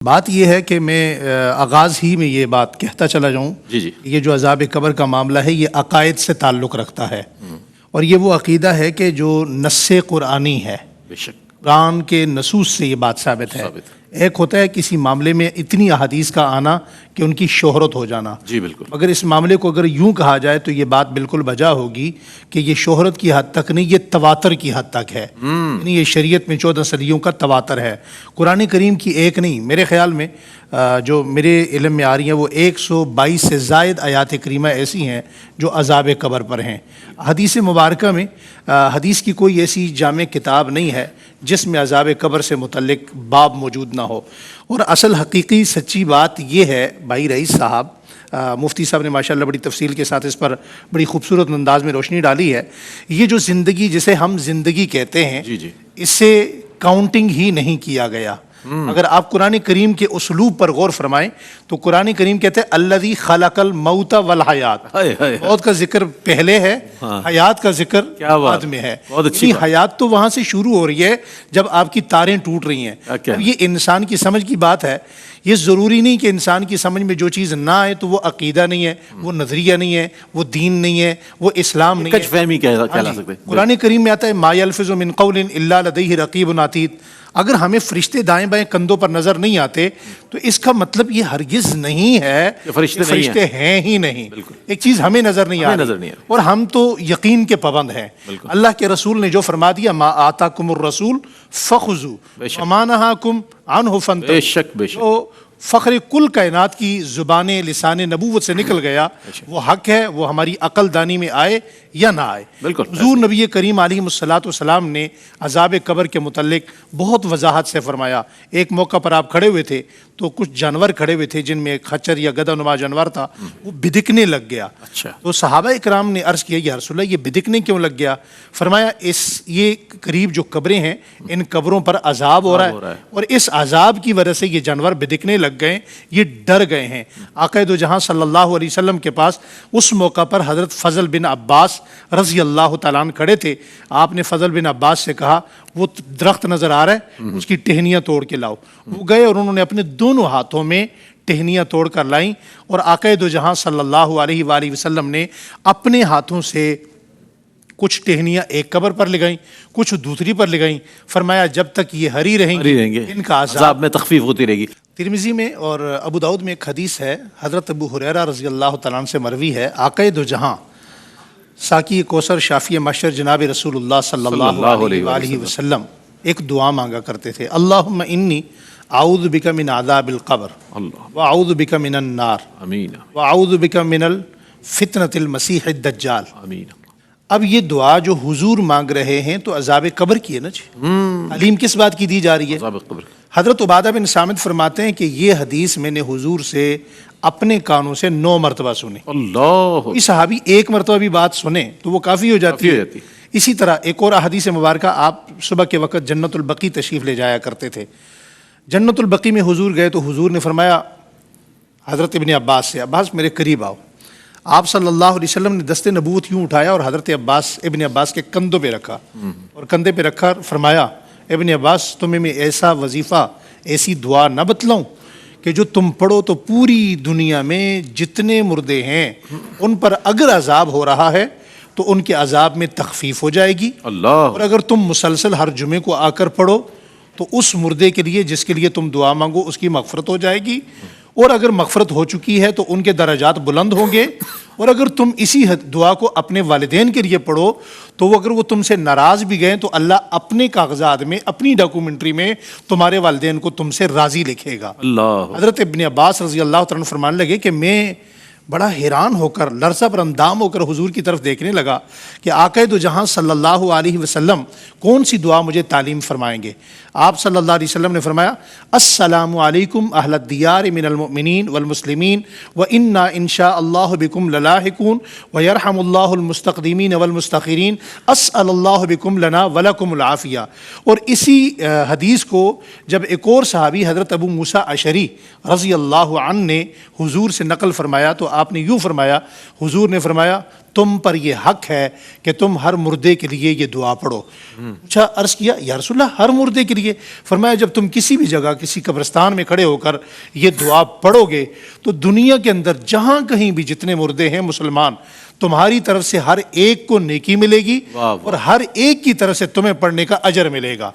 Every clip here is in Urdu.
بات یہ ہے کہ میں آغاز ہی میں یہ بات کہتا چلا جاؤں جی یہ جو عذاب قبر کا معاملہ ہے یہ عقائد سے تعلق رکھتا ہے اور یہ وہ عقیدہ ہے کہ جو نص قرآنی ہے، بے شک قرآن کے نصوص سے یہ بات ثابت ہے۔ ایک ہوتا ہے کسی معاملے میں اتنی احادیث کا آنا کہ ان کی شہرت ہو جانا، جی بالکل، مگر اس معاملے کو اگر یوں کہا جائے تو یہ بات بالکل بجا ہوگی کہ یہ شہرت کی حد تک نہیں، یہ تواتر کی حد تک ہے، یعنی یہ شریعت میں 14 صدیوں کا تواتر ہے۔ قرآن کریم کی ایک نہیں، میرے خیال میں جو میرے علم میں آ رہی ہیں وہ 122 سے زائد آیات کریمہ ایسی ہیں جو عذاب قبر پر ہیں۔ حدیث مبارکہ میں حدیث کی کوئی ایسی جامع کتاب نہیں ہے جس میں عذاب قبر سے متعلق باب موجود نہ ہو، اور اصل حقیقی سچی بات یہ ہے بھائی رئیس صاحب، مفتی صاحب نے ماشاءاللہ بڑی تفصیل کے ساتھ اس پر بڑی خوبصورت انداز میں روشنی ڈالی ہے۔ یہ جو زندگی جسے ہم زندگی کہتے ہیں، جی اس سے کاؤنٹنگ ہی نہیں کیا گیا۔ اگر آپ قرآن کریم کے اسلوب پر غور فرمائیں تو قرآن کریم کہتے ہیں الذی خلق الموت والحیات، موت کا ذکر پہلے ہے، حیات کا ذکر بعد میں ہے۔ یعنی حیات تو وہاں سے شروع ہو رہی ہے جب آپ کی تاریں ٹوٹ رہی ہیں۔ اب یہ انسان کی سمجھ کی بات ہے، یہ ضروری نہیں کہ انسان کی سمجھ میں جو چیز نہ آئے تو وہ عقیدہ نہیں ہے، وہ نظریہ نہیں ہے، وہ دین نہیں ہے، وہ اسلام نہیں ہے، کچھ فہمی کہلا سکتے ہیں۔ قرآن کریم میں آتا ہے ما یلفظ من قول الا لدیہ رقیب عتید۔ اگر ہمیں فرشتے دائیں بائیں کندھوں پر نظر نہیں آتے تو اس کا مطلب یہ ہرگز نہیں ہے کہ فرشتے ہیں ہی نہیں۔ ایک چیز ہمیں نظر نہیں آ رہی اور ہم تو یقین کے پابند ہیں۔ اللہ کے رسول نے جو فرما دیا ما آتاکم الرسول فخذوا وما نہاکم عنہ فانتہوا، بے شک بے شک، تو فخر کل کائنات کی زبان لسان نبوت سے نکل گیا، وہ حق ہے وہ ہماری عقل دانی میں آئے یا نہ آئے۔ حضور نبی کریم علیہ الصلوۃ والسلام نے عذاب قبر کے متعلق بہت وضاحت سے فرمایا۔ ایک موقع پر آپ کھڑے ہوئے تھے تو کچھ جانور کھڑے ہوئے تھے جن میں ایک خچر یا گدھا نما جانور تھا، وہ بدکنے لگ گیا۔ تو صحابہ اکرام نے عرض کیا یا رسول اللہ یہ بدکنے کیوں لگ گیا؟ فرمایا یہ قریب جو قبریں ہیں ان قبروں پر عذاب ہو رہا ہے اور اس عذاب کی وجہ سے یہ جانور بدکنے لگ گئے، یہ ڈر گئے ہیں۔ آقا دو جہاں صلی اللہ علیہ وسلم کے پاس اس موقع پر حضرت فضل بن عباس رضی اللہ تعالیٰ عنہ کھڑے تھے۔ آپ نے فضل بن عباس سے کہا وہ درخت نظر آ رہا ہے اس کی ٹہنیاں توڑ کے لاؤ۔ وہ گئے اور انہوں نے اپنے دونوں ہاتھوں میں ٹہنیاں توڑ کر لائیں اور آقا دو جہاں صلی اللہ علیہ وآلہ وسلم نے اپنے ہاتھوں سے کچھ ٹہنیاں ایک قبر پر لگائیں، کچھ دوسری پر لگائیں۔ فرمایا جب تک یہ ہری رہیں گے ان کا عذاب میں تخفیف ہوتی رہے گی۔ ترمذی میں اور ابو داؤد میں ایک حدیث ہے، حضرت ابو ہریرہ رضی اللہ تعالیٰ عنہ سے مروی ہے، آقا دو جہاں ساقی کوثر شافی محشر جناب رسول اللہ صلی اللہ علیہ وآلہ وسلم ایک دعا مانگا کرتے تھے، اللہم انی اعوذ بک من عذاب القبر واعوذ بک من النار واعوذ بک من الفتنۃ المسیح الدجال۔ اب یہ دعا جو حضور مانگ رہے ہیں تو عذاب قبر کی ہے نا جی، تعلیم کس بات کی دی جا رہی ہے؟ حضرت عبادہ بن صامت فرماتے ہیں کہ یہ حدیث میں نے حضور سے اپنے کانوں سے 9 مرتبہ سنی۔ اللہ، یہ صحابی ایک مرتبہ بھی بات سنیں تو وہ کافی ہو جاتی ہے۔ اسی طرح ایک اور حدیث مبارکہ، آپ صبح کے وقت جنت البقیع تشریف لے جایا کرتے تھے۔ جنت البقیع میں حضور گئے تو حضور نے فرمایا حضرت ابن عباس سے، عباس میرے قریب آؤ۔ آپ صلی اللہ علیہ وسلم نے دست نبوت یوں اٹھایا اور حضرت ابن عباس کے کندھوں پہ رکھا اور کندھے پہ رکھا فرمایا ابن عباس تمہیں میں ایسا وظیفہ ایسی دعا نہ بتلاؤں کہ جو تم پڑھو تو پوری دنیا میں جتنے مردے ہیں ان پر اگر عذاب ہو رہا ہے تو ان کے عذاب میں تخفیف ہو جائے گی، اور اگر تم مسلسل ہر جمعے کو آ کر پڑھو تو اس مردے کے لیے جس کے لیے تم دعا مانگو اس کی مغفرت ہو جائے گی، اور اگر مغفرت ہو چکی ہے تو ان کے درجات بلند ہوں گے، اور اگر تم اسی دعا کو اپنے والدین کے لیے پڑھو تو وہ اگر وہ تم سے ناراض بھی گئے تو اللہ اپنے کاغذات میں اپنی ڈاکومنٹری میں تمہارے والدین کو تم سے راضی لکھے گا۔ حضرت ابن عباس رضی اللہ تعالیٰ عنہ فرمانے لگے کہ میں بڑا حیران ہو کر لرزہ پر اندام ہو کر حضور کی طرف دیکھنے لگا کہ آقا دو جہاں صلی اللہ علیہ وسلم کون سی دعا مجھے تعلیم فرمائیں گے۔ آپ صلی اللہ علیہ وسلم نے فرمایا السلام علیکم اہل الدیار من المؤمنین والمسلمین وإنا انشاء اللہ بکم للاحقون ویرحم اللہ المستقدمین والمستاخرین اسأل اللہ بکم لنا ولکم العافیہ۔ اور اسی حدیث کو جب ایک اور صحابی حضرت ابو موسیٰ اشعری رضی اللہ عنہ نے حضور سے نقل فرمایا تو آپ نے یوں فرمایا، حضور نے فرمایا تم پر یہ حق ہے کہ تم ہر مردے کے لیے یہ دعا پڑھو۔ اچھا، عرض کیا یا رسول اللہ ہر مردے کے لیے؟ فرمایا جب تم کسی بھی جگہ کسی قبرستان میں کھڑے ہو کر یہ دعا پڑھو گے تو دنیا کے اندر جہاں کہیں بھی جتنے مردے ہیں مسلمان، تمہاری طرف سے ہر ایک کو نیکی ملے گی اور ہر ایک کی طرف سے تمہیں پڑھنے کا اجر ملے گا۔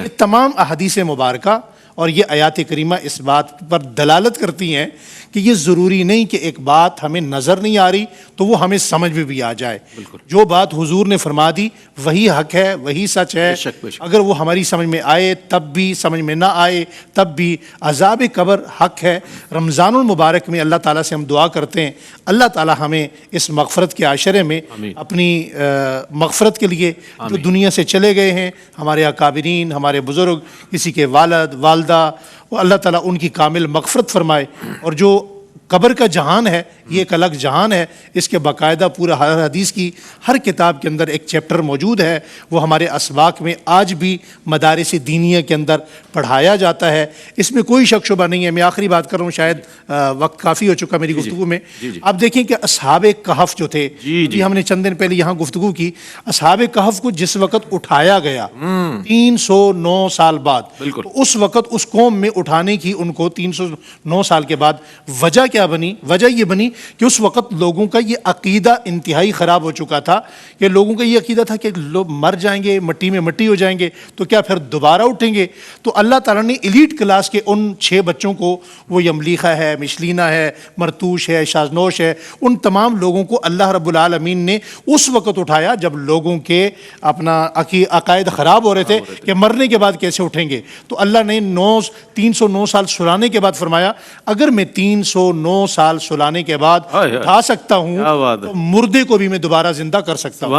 یہ تمام احادیث مبارکہ اور یہ آیات کریمہ اس بات پر دلالت کرتی ہیں کہ یہ ضروری نہیں کہ ایک بات ہمیں نظر نہیں آ رہی تو وہ ہمیں سمجھ میں بھی آ جائے۔ جو بات حضور نے فرما دی وہی حق ہے، وہی سچ ہے۔ اگر وہ ہماری سمجھ میں آئے تب بھی، سمجھ میں نہ آئے تب بھی۔ عذاب قبر حق ہے۔ رمضان المبارک میں اللہ تعالیٰ سے ہم دعا کرتے ہیں اللہ تعالیٰ ہمیں اس مغفرت کے عشرے میں اپنی مغفرت کے لیے جو دنیا سے چلے گئے ہیں، ہمارے اکابرین، ہمارے بزرگ، کسی کے والد والدہ، وہ اللہ تعالیٰ ان کی کامل مغفرت فرمائے۔ اور جو قبر کا جہان ہے یہ ایک الگ جہان ہے، اس کے باقاعدہ پورا ہر حدیث کی ہر کتاب کے اندر ایک چیپٹر موجود ہے، وہ ہمارے اسباق میں آج بھی مدارس دینیہ کے اندر پڑھایا جاتا ہے، اس میں کوئی شک شبہ نہیں ہے۔ میں آخری بات کر رہا ہوں، شاید وقت کافی ہو چکا میری گفتگو میں۔ آپ دیکھیں کہ اصحاب کہف جو تھے، جی ہم نے چند دن پہلے یہاں گفتگو کی، اصحاب کہف کو جس وقت اٹھایا گیا 309 سال بعد، تو اس وقت اس قوم میں اٹھانے کی ان کو 309 سال کے بعد وجہ کیا بنی؟ وجہ یہ بنی کہ اس وقت لوگوں کا یہ عقیدہ انتہائی خراب ہو چکا تھا کہ لوگوں کا یہ عقیدہ تھا کہ لوگ مر جائیں گے، مٹی میں مٹی ہو جائیں گے تو کیا پھر دوبارہ اٹھیں گے؟ تو اللہ تعالیٰ نے ایلیٹ کلاس کے ان 6 بچوں کو، وہ یملیخہ ہے، مشلینہ ہے، مرتوش ہے، شازنوش ہے، ان تمام لوگوں کو اللہ رب العالمین نے اس وقت اٹھایا جب لوگوں کے اپنا عقائد خراب ہو رہے تھے کہ مرنے کے بعد کیسے اٹھیں گے۔ تو اللہ نے 309 سال سلانے کے بعد فرمایا اگر میں 309 سال سلانے کے بعد اٹھا سکتا ہوں تو مردے کو بھی میں دوبارہ زندہ کر سکتا ہوں۔